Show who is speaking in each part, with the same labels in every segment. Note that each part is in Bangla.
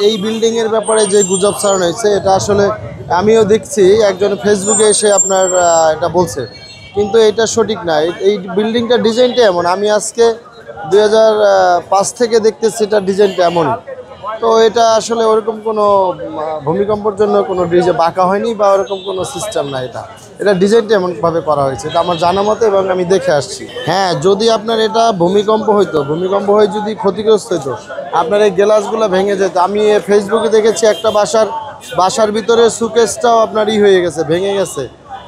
Speaker 1: এই বিল্ডিং এর ব্যাপারে যে গুজব ছড়ানো হয়েছে এটা আসলে আমিও দেখছি, একজন ফেসবুকে এসে আপনার এটা বলছে, কিন্তু এটা সঠিক না। এই বিল্ডিংটার ডিজাইনটা এমন, আমি আজকে 2005 থেকে দেখতেছি এটা ডিজাইনটা এমনই। তো এটা আসলে ওরকম কোনো ভূমিকম্পের জন্য কোনো ডিজাইন বাঁকা হয়নি বা ওরকম কোনো সিস্টেম না। এটা ডিজাইনটা এমনভাবে করা হয়েছে, এটা আমার জানা মতো এবং আমি দেখে আসছি। হ্যাঁ, যদি আপনার এটা ভূমিকম্প হয়ে যদি ক্ষতিগ্রস্ত হইতো, আপনার এই গ্লাসগুলো ভেঙে যেত। আমি ফেসবুকে দেখেছি একটা বাসার ভিতরে সুকেসটাও আপনার হয়ে গেছে, ভেঙে গেছে।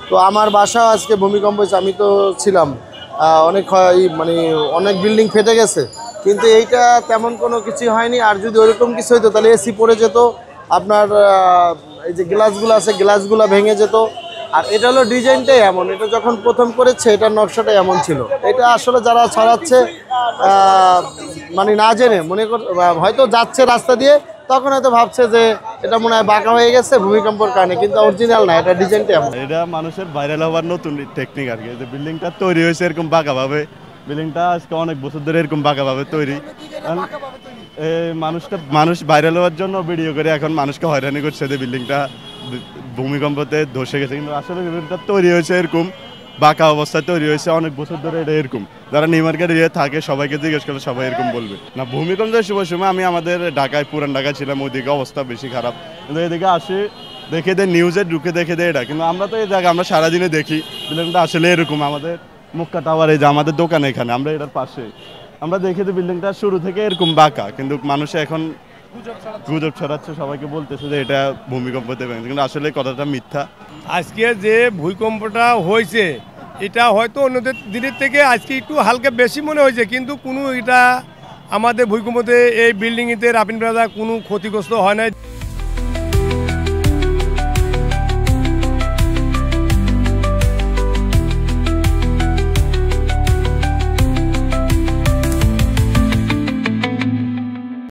Speaker 1: তো আমার বাসাও আজকে ভূমিকম্প হয়েছে, আমি তো ছিলাম। অনেক মানে অনেক বিল্ডিং ফেটে গেছে, কিন্তু এইটা তেমন কোনো কিছু হয়নি। আর যদি ওরকম কিছু হইতো তাহলে এসি পড়ে যেত, আপনার এই যে গ্লাসগুলো আছে গ্লাসগুলো ভেঙে যেত। আর এটা হলো ডিজাইনটাই এমন, এটা যখন প্রথম করেছে এটার নকশাটা এমন ছিল। এটা আসলে যারা ছড়াচ্ছে মানে না জেনে হয়তো যাচ্ছে রাস্তা দিয়ে, তখন হয়তো ভাবছে যে এটা মনে হয় বাঁকা হয়ে গেছে ভূমিকম্পের কারণে, কিন্তু অরিজিনাল না, এটা ডিজাইনটা এমন।
Speaker 2: এটা মানুষের ভাইরাল হওয়ার নতুন টেকনিক আর কি। যে বিল্ডিংটা তৈরি হয়েছে এরকম বাঁকাভাবে, বিল্ডিংটা আজকে অনেক বছর ধরে এরকম বাঁকাভাবে তৈরি। মানুষ ভাইরাল হওয়ার জন্য ভিডিও করে এখন মানুষকে হয়রানি করছে যে বিল্ডিংটা ভূমিকম্পতে ধসে গেছে, কিন্তু আসলে বিল্ডিংটা তৈরি হয়েছে এরকম বাঁকা অবস্থায় তৈরি হয়েছে অনেক বছর ধরে। এটা এরকম যারা নিউ মার্কেট থাকে সবাইকে জিজ্ঞেস করলে সবাই এরকম বলবে না। ভূমিকম্পের সময় আমি আমাদের ঢাকায়, পুরান ঢাকায় ছিলাম, ওইদিকে অবস্থা বেশি খারাপ, কিন্তু এদিকে আসি দেখে দেয় নিউজে ঢুকে দেখে দেয় এটা। কিন্তু আমরা তো এই জায়গায় আমরা সারাদিনে দেখি বিল্ডিংটা আসলে এরকম। আমাদের মুক্কা টাওয়ার, এই যে আমাদের দোকান এখানে, আমরা এটার পাশে আমরা দেখি যে বিল্ডিংটা শুরু থেকে এরকম বাঁকা, কিন্তু মানুষ এখন গুজব ছড়াচ্ছে, সবাইকে বলতেছে যে এটা ভূমিকম্পতে ভেঙেছে, কিন্তু আসলে কথাটা মিথ্যা।
Speaker 3: আজকে যে ভূমিকম্পটা হয়েছে এটা হয়তো অন্যদের দিনের থেকে আজকে একটু হালকা বেশি মনে হয়েছে, কিন্তু কোনো এটা আমাদের ভূমিকম্পতে এই বিল্ডিংতে রাপিন প্লাজা কোনো ক্ষতিগ্রস্ত হয় নাই।